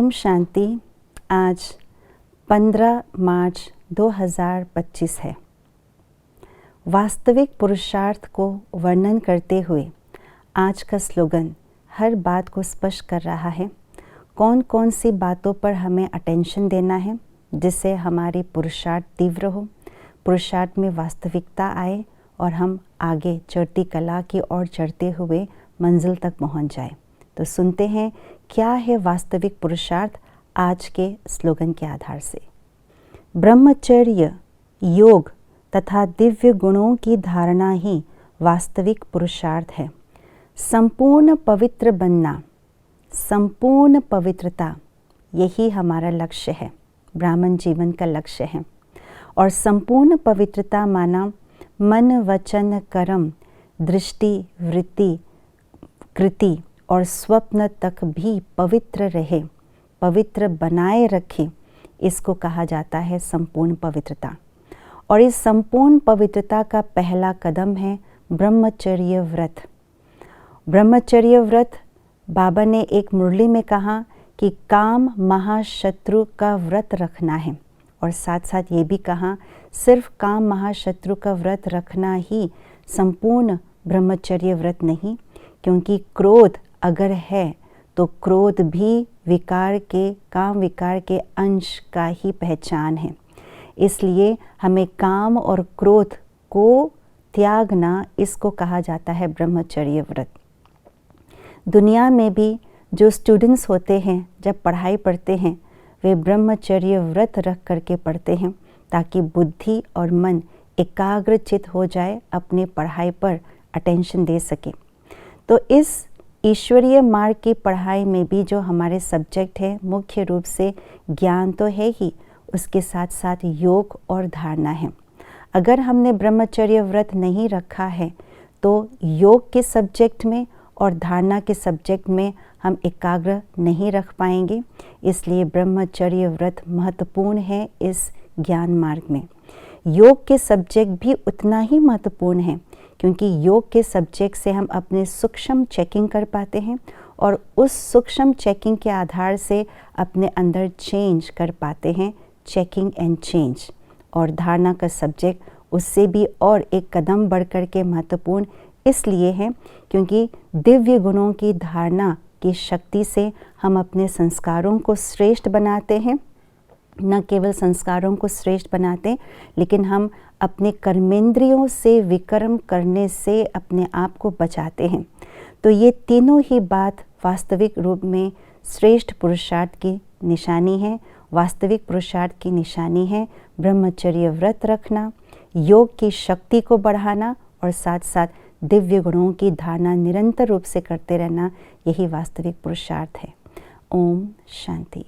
ओम शांति। आज 15 मार्च 2025 है। वास्तविक पुरुषार्थ को वर्णन करते हुए आज का स्लोगन हर बात को स्पष्ट कर रहा है। कौन कौन सी बातों पर हमें अटेंशन देना है जिससे हमारी पुरुषार्थ तीव्र हो, पुरुषार्थ में वास्तविकता आए और हम आगे चढ़ती कला की ओर चढ़ते हुए मंजिल तक पहुंच जाए। तो सुनते हैं क्या है वास्तविक पुरुषार्थ आज के स्लोगन के आधार से। ब्रह्मचर्य, योग तथा दिव्य गुणों की धारणा ही वास्तविक पुरुषार्थ है। संपूर्ण पवित्र बनना, संपूर्ण पवित्रता, यही हमारा लक्ष्य है, ब्राह्मण जीवन का लक्ष्य है। और संपूर्ण पवित्रता माना मन, वचन, कर्म, दृष्टि, वृत्ति, कृति और स्वप्न तक भी पवित्र रहे, पवित्र बनाए रखे, इसको कहा जाता है संपूर्ण पवित्रता। और इस संपूर्ण पवित्रता का पहला कदम है ब्रह्मचर्य व्रत। ब्रह्मचर्य व्रत, बाबा ने एक मुरली में कहा कि काम महाशत्रु का व्रत रखना है, और साथ साथ ये भी कहा सिर्फ काम महाशत्रु का व्रत रखना ही संपूर्ण ब्रह्मचर्य व्रत नहीं, क्योंकि क्रोध अगर है तो क्रोध भी विकार के, काम विकार के अंश का ही पहचान है। इसलिए हमें काम और क्रोध को त्यागना, इसको कहा जाता है ब्रह्मचर्य व्रत। दुनिया में भी जो स्टूडेंट्स होते हैं, जब पढ़ाई पढ़ते हैं, वे ब्रह्मचर्य व्रत रख करके पढ़ते हैं ताकि बुद्धि और मन एकाग्रचित हो जाए, अपने पढ़ाई पर अटेंशन दे सके। तो इस ईश्वरीय मार्ग की पढ़ाई में भी जो हमारे सब्जेक्ट है, मुख्य रूप से ज्ञान तो है ही, उसके साथ साथ योग और धारणा है। अगर हमने ब्रह्मचर्य व्रत नहीं रखा है तो योग के सब्जेक्ट में और धारणा के सब्जेक्ट में हम एकाग्र नहीं रख पाएंगे। इसलिए ब्रह्मचर्य व्रत महत्वपूर्ण है इस ज्ञान मार्ग में। योग के सब्जेक्ट भी उतना ही महत्वपूर्ण है, क्योंकि योग के सब्जेक्ट से हम अपने सूक्ष्म चेकिंग कर पाते हैं और उस सूक्ष्म चेकिंग के आधार से अपने अंदर चेंज कर पाते हैं, चेकिंग एंड चेंज। और धारणा का सब्जेक्ट उससे भी और एक कदम बढ़ कर के महत्वपूर्ण इसलिए है क्योंकि दिव्य गुणों की धारणा की शक्ति से हम अपने संस्कारों को श्रेष्ठ बनाते हैं। न केवल संस्कारों को श्रेष्ठ बनाते, लेकिन हम अपने कर्मेंद्रियों से विकर्म करने से अपने आप को बचाते हैं। तो ये तीनों ही बात वास्तविक रूप में श्रेष्ठ पुरुषार्थ की निशानी है। वास्तविक पुरुषार्थ की निशानी है ब्रह्मचर्य व्रत रखना, योग की शक्ति को बढ़ाना और साथ साथ दिव्य गुणों की धारणा निरंतर रूप से करते रहना, यही वास्तविक पुरुषार्थ है। ओम शांति।